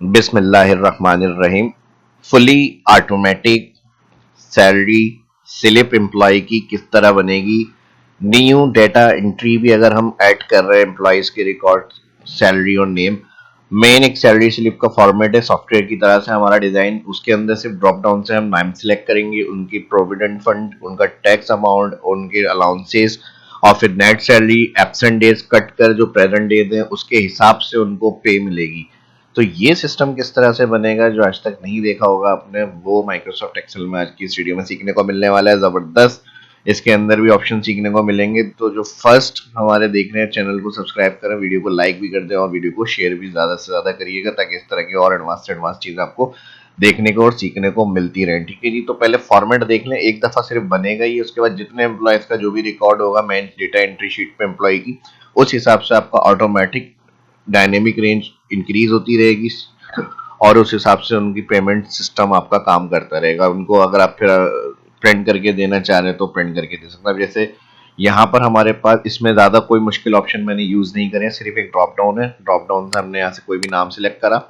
बिस्मिल्लाहिर्रहमानिर्रहीम। Fully automatic salary slip employee की किस तरह बनेगी। न्यू डेटा एंट्री भी अगर हम ऐड कर रहे हैं एम्प्लॉयज के रिकॉर्ड, सैलरी और नेम। मेन एक सैलरी स्लिप का फॉर्मेट है सॉफ्टवेयर की तरह से हमारा डिजाइन। उसके अंदर सिर्फ ड्रॉप डाउन से हम नाम सेलेक्ट करेंगे, उनकी प्रोविडेंट फंड, उनका टैक्स अमाउंट, उनके अलाउंसेस और फिर net salary absent days cut कर जो प्रेजेंट डेज है उसके हिसाब से उनको पे मिलेगी। तो ये सिस्टम किस तरह से बनेगा जो आज तक नहीं देखा होगा आपने, वो माइक्रोसॉफ्ट एक्सेल में आज की इस वीडियो में सीखने को मिलने वाला है। जबरदस्त इसके अंदर भी ऑप्शन सीखने को मिलेंगे। तो जो फर्स्ट हमारे देख रहे हैं चैनल को सब्सक्राइब करें, वीडियो को लाइक भी कर दें और वीडियो को शेयर भी ज्यादा से ज्यादा करिएगा ताकि इस तरह की और एडवांस चीजें आपको देखने को और सीखने को मिलती रहे। ठीक है जी, तो पहले फॉर्मेट देख लें। एक दफा सिर्फ बनेगा ही, उसके बाद जितने एम्प्लॉयज का जो भी रिकॉर्ड होगा मेन डेटा एंट्री शीट पे एम्प्लॉय की, उस हिसाब से आपका ऑटोमेटिक डायनेमिक रेंज इंक्रीज होती रहेगी और उस हिसाब से उनकी पेमेंट सिस्टम आपका काम करता रहेगा। उनको अगर आप फिर प्रिंट करके देना चाह रहे हैं तो प्रिंट करके दे सकते हैं। जैसे यहाँ पर हमारे पास इसमें ज्यादा कोई मुश्किल ऑप्शन मैंने यूज नहीं करे, सिर्फ एक ड्रॉप डाउन है। ड्रॉप डाउन से हमने यहाँ से कोई भी नाम सिलेक्ट करा,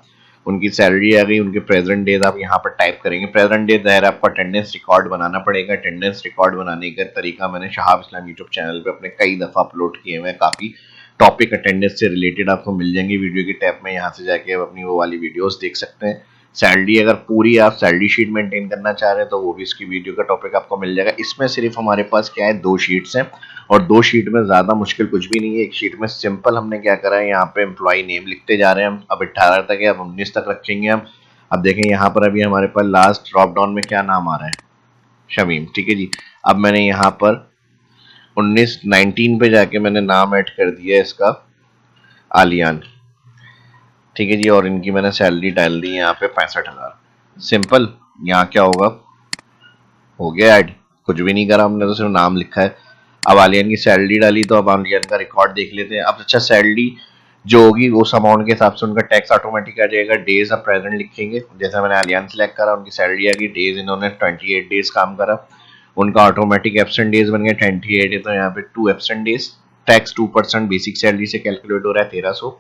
उनकी सैलरी आ गई, उनके प्रेजेंट डेज आप यहाँ पर टाइप करेंगे। प्रेजेंट डेज है आपको अटेंडेंस रिकॉर्ड बनाना पड़ेगा। अटेंडेंस रिकॉर्ड बनाने का तरीका मैंने शहाब इस्लाम यूट्यूब चैनल पे अपने कई दफा अपलोड किए हुए हैं। काफी टॉपिक अटेंडेंस से रिलेटेड आपको मिल जाएंगे वीडियो की टैब में, यहाँ से जाके आप अपनी वो वाली वीडियोस देख सकते हैं। सैलरी अगर पूरी आप सैलरी शीट मेंटेन करना चाह रहे हैं तो वो भी इसकी वीडियो का टॉपिक आपको मिल जाएगा। इसमें सिर्फ हमारे पास क्या है, 2 शीट्स हैं और 2 शीट में ज्यादा मुश्किल कुछ भी नहीं है। एक शीट में सिंपल हमने क्या करा है, यहाँ पे एम्प्लॉय नेम लिखते जा रहे हैं हम। अब 18 तक है, अब 19 तक रखेंगे हम। अब देखें यहाँ पर अभी हमारे पास लास्ट ड्रॉप डाउन में क्या नाम आ रहा है, शमीम। ठीक है जी, अब मैंने यहाँ पर 19 पे जाके मैंने नाम ऐड कर दिया इसका आलियान। ठीक है जी, और इनकी मैंने सैलरी डाल दी यहाँ पे 65,000। सिंपल। यहाँ क्या होगा, हो गया ऐड। कुछ भी नहीं करा हमने, तो सिर्फ नाम लिखा है। अब आलियान की सैलरी डाली, तो अब आलियान का रिकॉर्ड देख लेते हैं। अब अच्छा, सैलरी जो होगी उस अमाउंट के हिसाब से उनका टैक्स ऑटोमेटिक आ जाएगा। डेज अब प्रेजेंट लिखेंगे, जैसे मैंने आलियान सेलेक्ट करा, उनकी सैलरी आ गई। डेज इन्होंने 28 डेज काम करा, उनका ऑटोमेटिक एब्सेंट डेज बन गया 28 है, तो यहाँ पे 2 absent days. Tax 2% basic salary से कैलकुलेट हो रहा है 1300।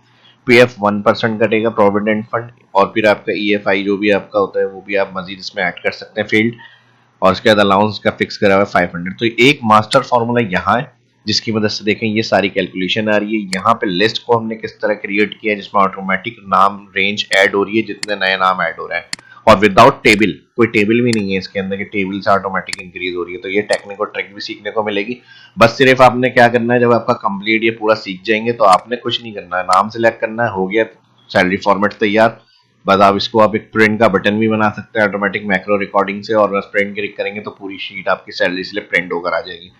पीएफ 1% कटेगा प्रोविडेंट फंड, और फिर आपका ईएफआई जो भी आपका होता है वो भी आप मजीद इसमें ऐड कर सकते हैं फील्ड। और उसके बाद अलाउंस का फिक्स करा हुआ है 500। तो एक मास्टर फॉर्मूला यहाँ है जिसकी मदद से देखें ये सारी कैलकुलेशन आ रही है। यहाँ पे लिस्ट को हमने किस तरह क्रिएट किया है जिसमें ऑटोमेटिक नाम रेंज ऐड हो रही है, जितने नए नाम ऐड हो रहे हैं, और विदाउट टेबल। कोई टेबल भी नहीं है इसके अंदर कि टेबल से ऑटोमेटिक इंक्रीज हो रही है। तो ये टेक्निक और ट्रिक भी सीखने को मिलेगी। बस सिर्फ आपने क्या करना है, जब आपका कंप्लीट ये पूरा सीख जाएंगे तो आपने कुछ नहीं करना है, नाम सेलेक्ट करना है, हो गया सैलरी फॉर्मेट तैयार। बस आप इसको आप एक प्रिंट का बटन भी बना सकते हैं ऑटोमेटिक मैक्रो रिकॉर्डिंग से, और बस प्रिंट क्लिक करेंगे तो पूरी शीट आपकी सैलरी स्लिप प्रिंट होकर आ जाएगी।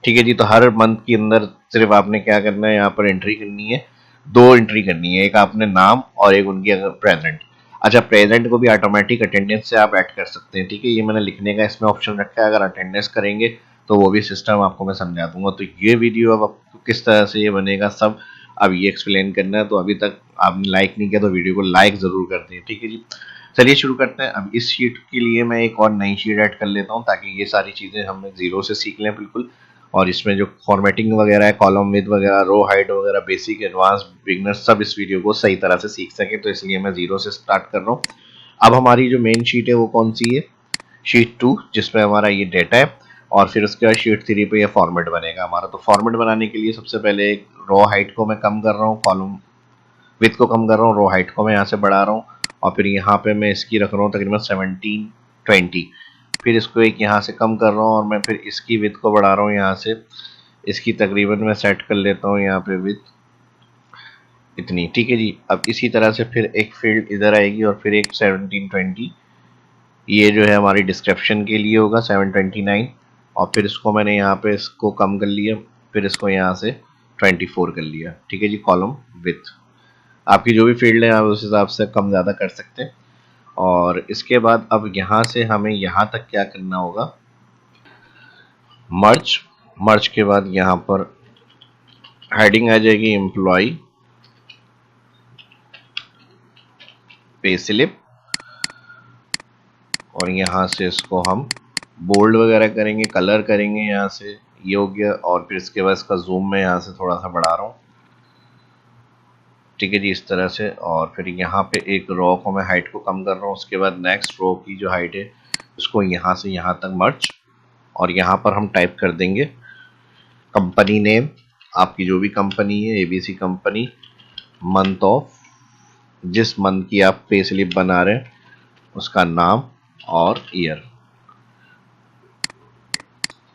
ठीक है जी, तो हर मंथ के अंदर सिर्फ आपने क्या करना है, यहाँ पर एंट्री करनी है। 2 एंट्री करनी है, एक आपने नाम और एक उनकी अगर प्रेजेंट। अच्छा, प्रेजेंट को भी ऑटोमेटिक अटेंडेंस से आप ऐड कर सकते हैं। ठीक है, ये मैंने लिखने का इसमें ऑप्शन रखा है, अगर अटेंडेंस करेंगे तो वो भी सिस्टम आपको मैं समझा दूंगा। तो ये वीडियो अब आपको किस तरह से ये बनेगा सब अब ये एक्सप्लेन करना है। तो अभी तक आपने लाइक नहीं किया तो वीडियो को लाइक जरूर कर दें। ठीक है जी, चलिए शुरू करते हैं। अब इस शीट के लिए मैं एक और नई शीट ऐड कर लेता हूँ ताकि ये सारी चीजें हम जीरो से सीख लें बिल्कुल। और इसमें जो फॉर्मेटिंग वगैरह है, कॉलम विद वगैरह, रो हाइट वगैरह, बेसिक एडवांस बिगनर, सब इस वीडियो को सही तरह से सीख सके, तो इसलिए मैं जीरो से स्टार्ट कर रहा हूँ। अब हमारी जो मेन शीट है वो कौन सी है, शीट 2, जिसमें हमारा ये डेटा है। और फिर उसके बाद शीट 3 पे ये फॉर्मेट बनेगा हमारा। तो फॉर्मेट बनाने के लिए सबसे पहले एक रो हाइट को मैं कम कर रहा हूँ, कॉलम विथ को कम कर रहा हूँ, रो हाइट को मैं यहाँ से बढ़ा रहा हूँ, और फिर यहाँ पे मैं इसकी रख रहा हूँ तकरीबन 1720। फिर इसको एक यहाँ से कम कर रहा हूँ और मैं फिर इसकी विथ को बढ़ा रहा हूँ, यहाँ से इसकी तकरीबन मैं सेट कर लेता हूँ यहाँ पे विथ इतनी। ठीक है जी, अब इसी तरह से फिर एक फील्ड इधर आएगी और फिर एक 1720, ये जो है हमारी डिस्क्रिप्शन के लिए होगा 729। और फिर इसको मैंने यहाँ पे इसको कम कर लिया, फिर इसको यहाँ से 24 कर लिया। ठीक है जी, कॉलम विथ आपकी जो भी फील्ड है आप उस हिसाब से कम ज़्यादा कर सकते हैं। और इसके बाद अब यहाँ से हमें यहाँ तक क्या करना होगा, मर्ज। मर्ज के बाद यहाँ पर हेडिंग आ जाएगी एम्प्लॉय पे स्लिप, और यहाँ से इसको हम बोल्ड वगैरह करेंगे, कलर करेंगे यहाँ से, ये हो गया। और फिर इसके बाद इसका जूम मैं यहाँ से थोड़ा सा बढ़ा रहा हूँ। ठीक है जी, इस तरह से। और फिर यहाँ पे एक रो को मैं हाइट को कम कर रहा हूँ, उसके बाद नेक्स्ट रो की जो हाइट है उसको यहाँ से यहाँ तक मर्ज, और यहाँ पर हम टाइप कर देंगे कंपनी नेम, आपकी जो भी कंपनी है, एबीसी कंपनी, मंथ ऑफ, जिस मंथ की आप पे स्लिप बना रहे हैं उसका नाम और ईयर।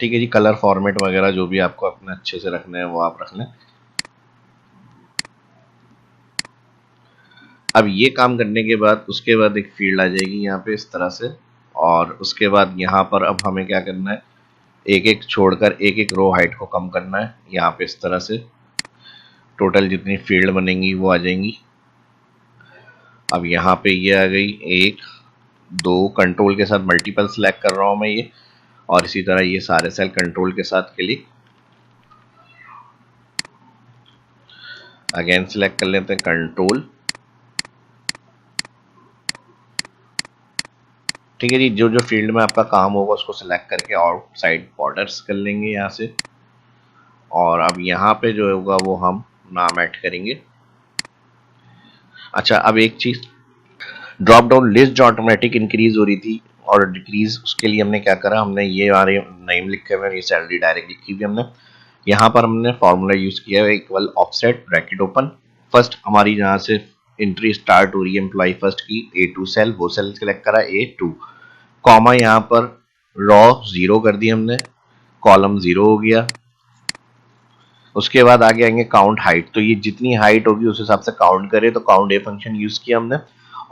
ठीक है जी, कलर फॉर्मेट वगैरह जो भी आपको अपने अच्छे से रखने हैं वो आप रख लें। अब ये काम करने के बाद उसके बाद एक फील्ड आ जाएगी यहाँ पे इस तरह से, और उसके बाद यहाँ पर अब हमें क्या करना है, एक एक छोड़कर एक एक रो हाइट को कम करना है यहाँ पे इस तरह से। टोटल जितनी फील्ड बनेंगी वो आ जाएंगी। अब यहाँ पे ये आ गई, एक दो, कंट्रोल के साथ मल्टीपल सेलेक्ट कर रहा हूँ मैं ये, और इसी तरह ये सारे सेल कंट्रोल के साथ क्लिक, अगेन सेलेक्ट कर लेते हैं कंट्रोल। ठीक है जी, जो जो फील्ड में आपका काम होगा उसको सिलेक्ट करके आउटसाइड बॉर्डर्स कर लेंगे यहाँ से। और अब यहाँ पे जो होगा वो हम नाम ऐड करेंगे। अच्छा, अब एक चीज, ड्रॉप डाउन लिस्ट जो ऑटोमेटिक इंक्रीज हो रही थी और डिक्रीज, उसके लिए हमने क्या करा, हमने ये हमारे नेम लिखे हुए, ये सैलरी डायरेक्ट लिखी हुई हमने, यहाँ पर हमने फॉर्मूला यूज किया है equal offset bracket open, first हमारी जहाँ से एंट्री स्टार्ट हो रही है एम्प्लॉय फर्स्ट की A2 सेल, वो सेल सेलेक्ट करा A2, कॉमा यहाँ पर रॉ 0 कर दी हमने, कॉलम 0 हो गया। उसके बाद आगे आएंगे काउंट हाइट, तो ये जितनी हाइट होगी उस हिसाब से काउंट करे, तो काउंट ए फंक्शन यूज किया हमने।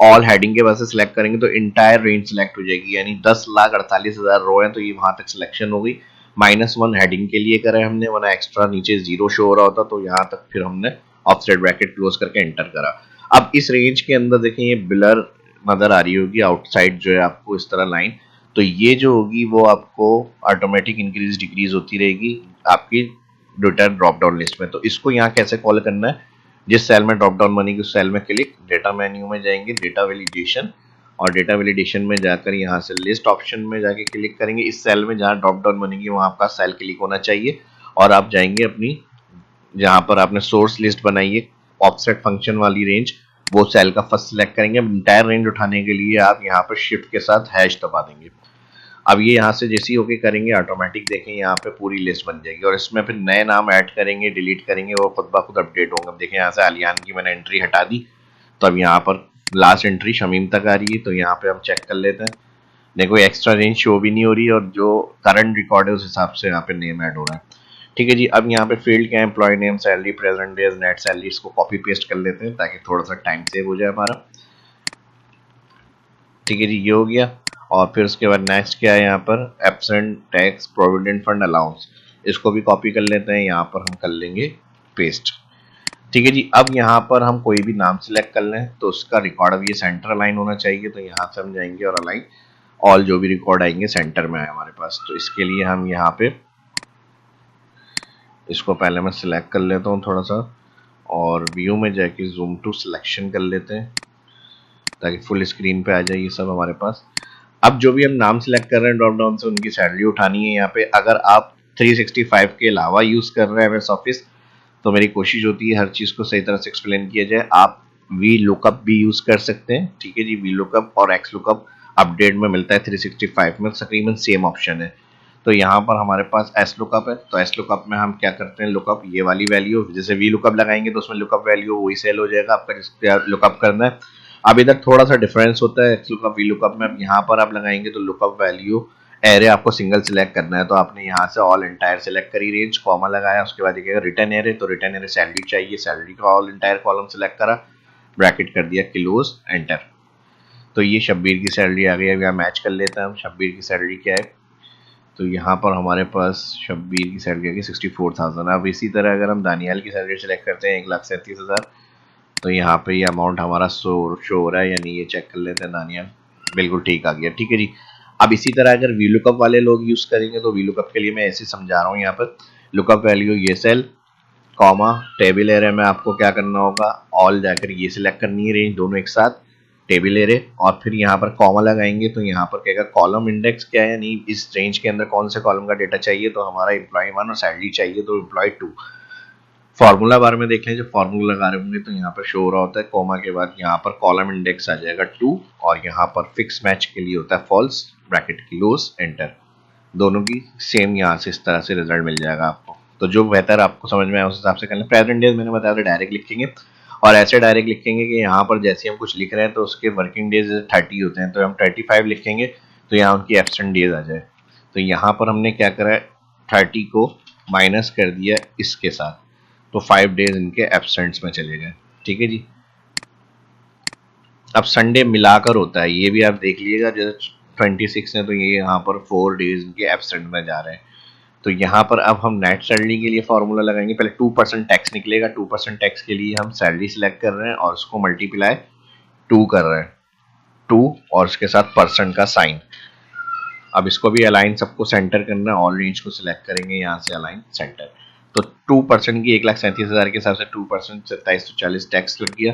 ऑल हेडिंग के वजह से सिलेक्ट करेंगे तो इंटायर रेंज सिलेक्ट हो जाएगी, यानी 10,48,000 रो है तो ये वहां तक सिलेक्शन हो गई। -1 हेडिंग के लिए करें हमने, वरना एक्स्ट्रा नीचे 0 शो हो रहा होता, तो यहाँ तक फिर हमने ऑफसेट ब्रैकेट क्लोज करके एंटर करा। अब इस रेंज के अंदर देखें ये ब्लर नजर आ रही होगी आउटसाइड जो है आपको इस तरह लाइन, तो ये जो होगी वो आपको ऑटोमेटिक इंक्रीज डिक्रीज होती रहेगी आपकी डेटा ड्रॉप डाउन लिस्ट में। तो इसको यहाँ कैसे कॉल करना है, जिस सेल में ड्रॉप डाउन बनेगी उस सेल में क्लिक, डेटा मेन्यू में जाएंगे, डेटा वैलिडेशन, और डेटा वैलिडेशन में जाकर यहाँ से लिस्ट ऑप्शन में जाके क्लिक करेंगे। इस सेल में जहाँ ड्रॉप डाउन बनेगी वहाँ आपका सेल क्लिक होना चाहिए, और आप जाएंगे अपनी जहाँ पर आपने सोर्स लिस्ट बनाई है ऑफसेट फंक्शन वाली रेंज, वो सेल का फर्स्ट सिलेक्ट करेंगे। इंटायर रेंज उठाने के लिए आप यहाँ पर शिफ्ट के साथ हैश दबा देंगे। अब ये यहाँ से जैसे ही ओके करेंगे ऑटोमेटिक देखें यहाँ पे पूरी लिस्ट बन जाएगी, और इसमें फिर नए नाम ऐड करेंगे, डिलीट करेंगे, वो खुद ब खुद अपडेट होंगे। अब देखें यहाँ से आलियान की मैंने एंट्री हटा दी, तो अब यहाँ पर लास्ट एंट्री शमीम तक आ रही है, तो यहाँ पे हम चेक कर लेते हैं। देखो एक्स्ट्रा रेंज शो भी नहीं हो रही, और जो करंट रिकॉर्ड है उस हिसाब से यहाँ पे नेम ऐड हो रहा है। ठीक है जी, अब यहाँ पे फील्ड क्या है, employee name, salary, present days, net salary, इसको कॉपी पेस्ट कर लेते हैं ताकि थोड़ा सा टाइम सेव हो जाए हमारा। ठीक है जी, ये हो गया। और फिर उसके बाद नेक्स्ट क्या है यहाँ पर, absent tax provident fund allowance, इसको भी कॉपी कर लेते हैं, यहाँ पर हम कर लेंगे पेस्ट। ठीक है जी, अब यहाँ पर हम कोई भी नाम सिलेक्ट कर लें तो उसका रिकॉर्ड अब ये सेंटर अलाइन होना चाहिए, तो यहाँ से हम जाएंगे और अलाइन ऑल, जो भी रिकॉर्ड आएंगे सेंटर में आए हमारे पास। तो इसके लिए हम यहाँ पे इसको पहले मैं सिलेक्ट कर लेता हूँ थोड़ा सा, और व्यू में जाके जूम टू सिलेक्शन कर लेते हैं ताकि फुल स्क्रीन पे आ जाए ये सब हमारे पास। अब जो भी हम नाम सिलेक्ट कर रहे हैं ड्रॉप डाउन से, उनकी सैलरी उठानी है यहाँ पे। अगर आप 365 के अलावा यूज कर रहे हैं MS ऑफिस, तो मेरी कोशिश होती है हर चीज को सही तरह से एक्सप्लेन किया जाए। आप वी लुकअप भी यूज कर सकते हैं, ठीक है जी, वी लुकअप और एक्स लुकअप अपडेट में मिलता है 365 में, तकरीबन सेम ऑप्शन है। तो यहाँ पर हमारे पास एस लुकअप है, तो एस लुकअप में हम क्या करते हैं, लुकअप ये वाली वैल्यू, जैसे वी लुकअप लगाएंगे तो उसमें लुकअप वैल्यू वही सेल हो जाएगा आपका जिसका लुकअप करना है। अब इधर थोड़ा सा डिफरेंस होता है एक्स लुकअप वी लुकअप में। अब यहाँ पर आप लगाएंगे तो लुकअप वैल्यू एरे आपको सिंगल सिलेक्ट करना है, तो आपने यहाँ से ऑल एंटायर सिलेक्ट करी, रेंज कॉमा लगाया, उसके बाद देखिएगा रिटर्न एरे, तो रिटर्न एरे सैलरी चाहिए, सैलरी का ऑल एंटायर कॉलम सिलेक्ट करा, ब्रैकेट कर दिया, क्लोज, एंटर। तो ये शब्बीर की सैलरी आ गई। अब यहाँ मैच कर लेते हैं हम, शब्बीर की सैलरी क्या है, तो यहाँ पर हमारे पास शब्बीर की सैलरी आ गई 64,000। अब इसी तरह अगर हम दानियाल की सैलरी सिलेक्ट करते हैं 1,37,000, तो यहाँ पे ये अमाउंट हमारा शो हो रहा है, यानी ये चेक कर लेते हैं दानियाल, बिल्कुल ठीक आ गया। ठीक है जी, अब इसी तरह अगर वी लुकअप वाले लोग यूज करेंगे तो वी लुकअप के लिए मैं ऐसे समझा रहा हूँ, यहाँ पर लुकअप वैल्यू ये सेल कॉमा टेबल एरे में आपको क्या करना होगा, ऑल जाकर ये सिलेक्ट करनी है, रेंज दोनों एक साथ, टेबल एरे, और फिर यहाँ पर कॉमा लगाएंगे तो यहाँ पर कहेगा कॉलम इंडेक्स क्या है, यानी इस रेंज के अंदर कौन से कॉलम का डेटा चाहिए, तो हमारा एम्प्लॉय 1 और सैलरी चाहिए तो एम्प्लॉय 2। फार्मूला बार में देख लें, जब फार्मूला लगा रहे होंगे तो यहाँ पर शो हो रहा होता है कोमा के बाद यहाँ पर कॉलम इंडेक्स आ जाएगा 2 और यहाँ पर फिक्स मैच के लिए होता है फॉल्स, ब्रैकेट क्लोज, एंटर। दोनों की सेम यहाँ से इस तरह से रिजल्ट मिल जाएगा आपको। तो जो बेहतर आपको समझ में आए उस हिसाब से कर लें। प्रेजेंट डेज मैंने बताया था डायरेक्ट लिखेंगे, और ऐसे डायरेक्ट लिखेंगे कि यहाँ पर जैसे हम कुछ लिख रहे हैं तो उसके वर्किंग डेज 30 होते हैं, तो हम 35 लिखेंगे तो यहाँ उनकी एब्सेंट डेज आ जाए। तो यहाँ पर हमने क्या करा है, 30 को माइनस कर दिया इसके साथ, तो 5 डेज इनके एब्सेंट्स में चले गए। ठीक है जी। अब संडे मिलाकर होता है, ये भी आप देख लीजिएगा, जैसे 26 है तो ये यहाँ पर 4 डेज इनके एब्सेंट में जा रहे हैं। तो यहाँ पर अब हम नेट सैलरी के लिए फॉर्मूला लगाएंगे। पहले 2% टैक्स निकलेगा, 2% टैक्स के लिए हम सैलरी सिलेक्ट कर रहे हैं और उसको मल्टीप्लाई 2 कर रहे हैं, 2 और उसके साथ परसेंट का साइन। अब इसको भी अलाइन सबको सेंटर करना है, ऑल रेंज को सिलेक्ट करेंगे, यहाँ से अलाइन सेंटर। तो 2% की 1,37,000 के हिसाब से 2% 2740 टैक्स लग गया।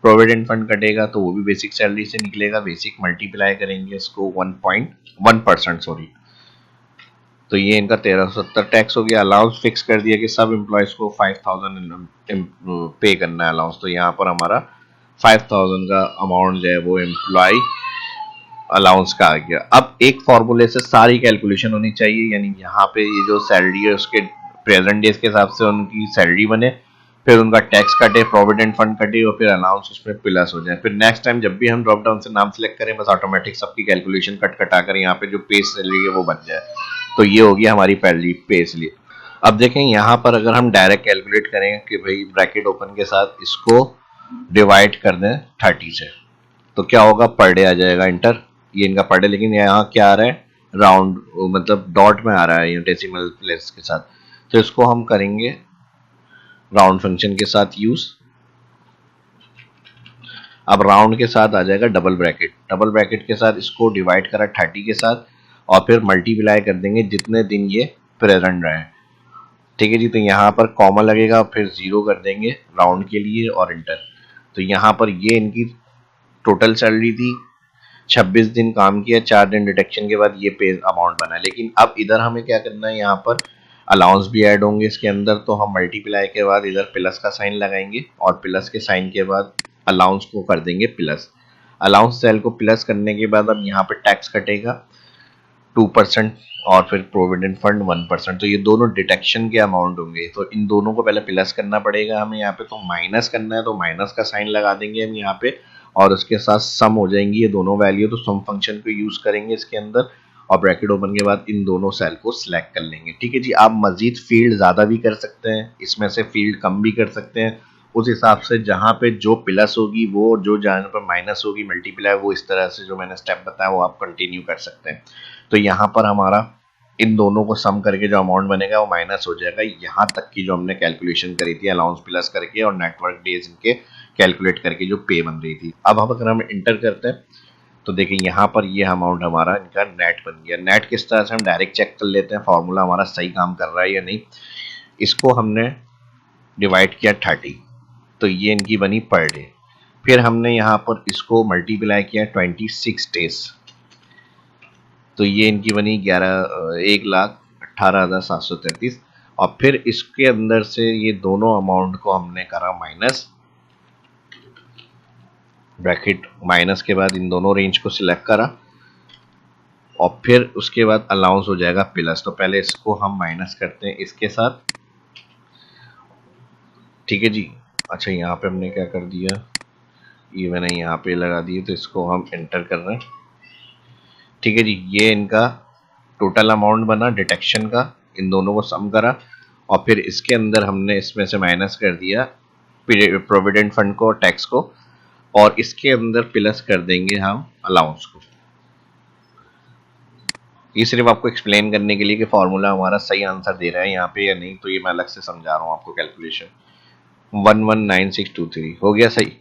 प्रोविडेंट फंड कटेगा तो वो भी बेसिक सैलरी से निकलेगा, बेसिक मल्टीप्लाई करेंगे इसको 1.1%, सॉरी, तो ये इनका 1370 टैक्स हो गया। अलाउंस फिक्स कर दिया कि सब एम्प्लॉयज को 5000 पे करना है अलाउंस, तो यहाँ पर हमारा 5000 का अमाउंट जो है वो एम्प्लॉय अलाउंस का आ गया। अब एक फॉर्मूले से सारी कैलकुलेशन होनी चाहिए, यानी यहाँ पे ये जो सैलरी है उसके प्रेजेंट डेज के हिसाब से उनकी सैलरी बने, फिर उनका टैक्स कटे, प्रोविडेंट फंड कटे और फिर अलाउंस उसमें प्लस हो जाए। फिर नेक्स्ट टाइम जब भी हम ड्रॉप डाउन से नाम सेलेक्ट करें बस ऑटोमेटिक सबकी कैलकुलेशन कट कटा कर यहाँ पे जो पे सैलरी है वो बन जाए। तो ये होगी हमारी पहली पे स्लिप। अब देखें यहाँ पर अगर हम डायरेक्ट कैलकुलेट करें कि भाई ब्रैकेट ओपन के साथ इसको डिवाइड कर दें 30 से, तो क्या होगा, पर डे आ जाएगा, इंटर, ये इनका पर डे। लेकिन यहाँ क्या आ रहा है, राउंड, मतलब डॉट में आ रहा है, डेसिमल प्लेस के साथ, तो इसको हम करेंगे राउंड फंक्शन के साथ यूज। अब राउंड के साथ आ जाएगा डबल ब्रैकेट, डबल ब्रैकेट के साथ इसको डिवाइड करा 30 के साथ और फिर मल्टीप्लाई कर देंगे जितने दिन ये प्रेजेंट रहे। ठीक है जी। तो यहाँ पर कॉमा लगेगा, फिर 0 कर देंगे राउंड के लिए और इंटर। तो यहाँ पर ये इनकी टोटल सैलरी थी, 26 दिन काम किया, 4 दिन डिडक्शन के बाद ये पे अमाउंट बना। लेकिन अब इधर हमें क्या करना है, यहाँ पर अलाउंस भी ऐड होंगे इसके अंदर, तो हम मल्टीप्लाई के बाद इधर प्लस का साइन लगाएंगे और प्लस के साइन के बाद अलाउंस को कर देंगे प्लस। अलाउंस सेल को प्लस करने के बाद अब यहाँ पे टैक्स कटेगा 2% और फिर प्रोविडेंट फंड 1%, तो ये दोनों डिडक्शन के अमाउंट होंगे। तो इन दोनों को पहले प्लस करना पड़ेगा हमें यहाँ पे, तो माइनस करना है तो माइनस का साइन लगा देंगे हम यहाँ पे और उसके साथ सम हो जाएंगी ये दोनों वैल्यू, तो सम फंक्शन को यूज करेंगे इसके अंदर और ब्रैकेट ओपन के बाद इन दोनों सेल को सिलेक्ट कर लेंगे। ठीक है जी। आप मजीद फील्ड ज्यादा भी कर सकते हैं, इसमें से फील्ड कम भी कर सकते हैं, उस हिसाब से जहां पे जो प्लस होगी वो, जो जहां पर माइनस होगी मल्टीप्लाई, वो इस तरह से जो मैंने स्टेप बताया वो आप कंटिन्यू कर सकते हैं। तो यहाँ पर हमारा इन दोनों को सम करके जो अमाउंट बनेगा वो माइनस हो जाएगा यहाँ तक की जो हमने कैलकुलेशन करी थी अलाउंस प्लस करके और नेटवर्क डेज इनके कैलकुलेट करके जो पे बन रही थी। अब अगर हम इंटर करते हैं तो देखिए यहाँ पर ये अमाउंट हमारा इनका नेट बन गया। नेट किस तरह से हम डायरेक्ट चेक कर लेते हैं फॉर्मूला हमारा सही काम कर रहा है या नहीं। इसको हमने डिवाइड किया 30, तो ये इनकी बनी पर डे। फिर हमने यहाँ पर इसको मल्टीप्लाई किया 26 डेज, तो ये इनकी बनी 1,18,733 और फिर इसके अंदर से ये दोनों अमाउंट को हमने करा माइनस, ब्रैकेट माइनस के बाद इन दोनों रेंज को सिलेक्ट करा और फिर उसके बाद अलाउंस हो जाएगा प्लस। तो पहले इसको हम माइनस करते हैं इसके साथ। ठीक है जी। अच्छा यहाँ पे हमने क्या कर दिया, ये मैंने यहाँ पे लगा दिए, तो इसको हम एंटर कर रहे हैं। ठीक है जी। ये इनका टोटल अमाउंट बना डिटेक्शन का, इन दोनों को सम करा और फिर इसके अंदर हमने इसमें से माइनस कर दिया प्रोविडेंट फंड को, टैक्स को, और इसके अंदर प्लस कर देंगे हम अलाउंस को। ये सिर्फ आपको एक्सप्लेन करने के लिए कि फॉर्मूला हमारा सही आंसर दे रहा है यहाँ पे या नहीं, तो ये मैं अलग से समझा रहा हूँ आपको। कैलकुलेशन 119623 हो गया सही।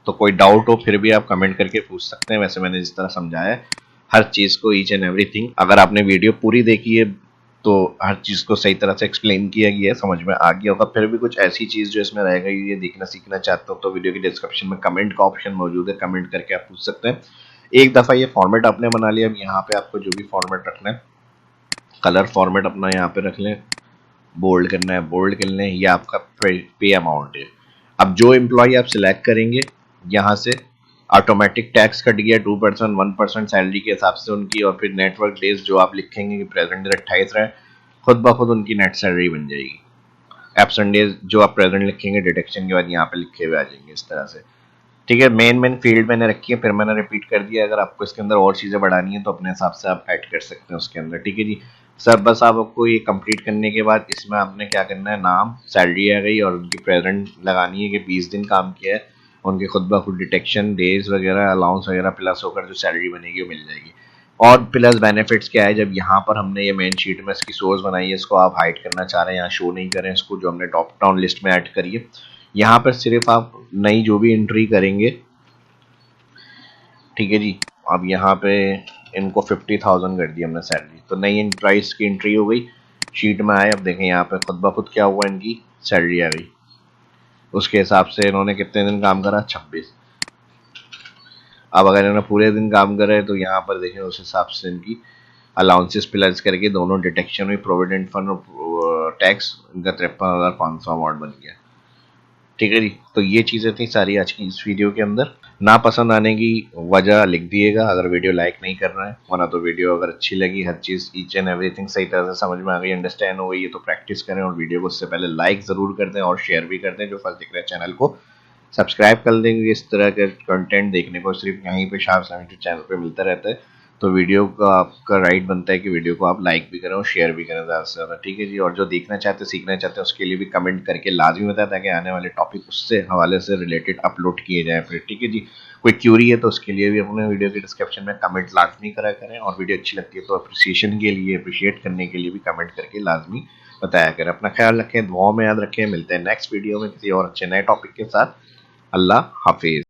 तो कोई डाउट हो फिर भी आप कमेंट करके पूछ सकते हैं। वैसे मैंने जिस तरह समझाया है हर चीज़ को, ईच एंड एवरीथिंग, अगर आपने वीडियो पूरी देखी है तो हर चीज़ को सही तरह से एक्सप्लेन किया गया है, समझ में आ गया होगा। फिर भी कुछ ऐसी चीज़ जो इसमें रहेगा ये देखना सीखना चाहते हो तो वीडियो की डिस्क्रिप्शन में कमेंट का ऑप्शन मौजूद है, कमेंट करके आप पूछ सकते हैं। एक दफ़ा ये फॉर्मेट आपने बना लिया, अब यहाँ पे आपको जो भी फॉर्मेट रखना है, कलर फॉर्मेट अपना यहाँ पे रख लें, बोल्ड करना है बोल्ड कर लें, ये आपका पे अमाउंट है। अब जो एम्प्लॉय आप सिलेक्ट करेंगे यहाँ से ऑटोमेटिक टैक्स कट गया 2%, 1% सैलरी के हिसाब से उनकी, और फिर नेटवर्क डेज जो आप लिखेंगे कि प्रेजेंट 28 रहा है, खुद ब खुद उनकी नेट सैलरी बन जाएगी। एब्सेंट डेज जो आप प्रेजेंट लिखेंगे डिडक्शन के बाद यहाँ पे लिखे हुए आ जाएंगे इस तरह से। ठीक है, मेन फील्ड मैंने रखी है, फिर मैंने रिपीट कर दिया। अगर आपको इसके अंदर और चीज़ें बढ़ानी है तो अपने हिसाब से आप ऐड कर सकते हैं उसके अंदर। ठीक है जी सर, बस आपको ये कंप्लीट करने के बाद इसमें आपने क्या करना है, नाम, सैलरी आ गई, और उनकी प्रेजेंट लगानी है कि 20 दिन काम किया है, उनके खुद ब खुद डिटेक्शन डेज वगैरह अलाउंस वगैरह प्लस होकर जो सैलरी बनेगी वो मिल जाएगी। और प्लस बेनिफिट्स क्या है, जब यहाँ पर हमने ये मेन शीट में इसकी सोर्स बनाई है, इसको आप हाइड करना चाह रहे हैं, यहाँ शो नहीं करें इसको, जो हमने टॉप डाउन लिस्ट में ऐड करी है, यहाँ पर सिर्फ आप नई जो भी एंट्री करेंगे, ठीक है जी, अब यहाँ पे इनको 50,000 कर दी हमने सैलरी, तो नई प्राइस की एंट्री हो गई, शीट में आए, अब देखें यहाँ पे खुद ब खुद क्या हुआ, इनकी सैलरी आ गई। उसके हिसाब से इन्होंने कितने दिन काम करा, 26। अब अगर इन्होंने पूरे दिन काम करे तो यहाँ पर देखें उस हिसाब से इनकी अलाउंसेस प्लस करके दोनों डिटेक्शन हुई, प्रोविडेंट फंड और टैक्स, इनका 53,500 अमाउंट बन गया। ठीक है जी, तो ये चीज़ें थी सारी आज की इस वीडियो के अंदर। ना पसंद आने की वजह लिख दिएगा अगर वीडियो लाइक नहीं कर रहा है, वरना तो वीडियो अगर अच्छी लगी, हर चीज़ ईच एंड एवरीथिंग सही तरह से समझ में आ गई, अंडरस्टैंड हो गई है, तो प्रैक्टिस करें और वीडियो को उससे पहले लाइक ज़रूर कर दें और शेयर भी कर दें। जो फर्स्ट दिख रहे हैं चैनल को सब्सक्राइब कर देंगे, इस तरह के कंटेंट देखने को सिर्फ यहीं पे शार्प सेवेंटी चैनल पे मिलता रहता है। तो वीडियो का आपका राइट बनता है कि वीडियो को आप लाइक भी करें और शेयर भी करें ज़्यादा से ज़्यादा। ठीक है जी, और जो देखना चाहते हैं सीखना चाहते हैं उसके लिए भी कमेंट करके लाजमी बताएं, ताकि आने वाले टॉपिक उससे हवाले से रिलेटेड अपलोड किए जाए फिर। ठीक है जी, कोई क्यूरी है तो उसके लिए भी अपने वीडियो के डिस्क्रिप्शन में कमेंट लाजमी करा करें, और वीडियो अच्छी लगती है तो अप्रिसिएशन के लिए, अप्रिशिएट करने के लिए भी कमेंट करके लाजमी बताया करें। अपना ख्याल रखें, दुआओं में याद रखें, मिलते हैं नेक्स्ट वीडियो में किसी और अच्छे नए टॉपिक के साथ। अल्लाह हाफिज।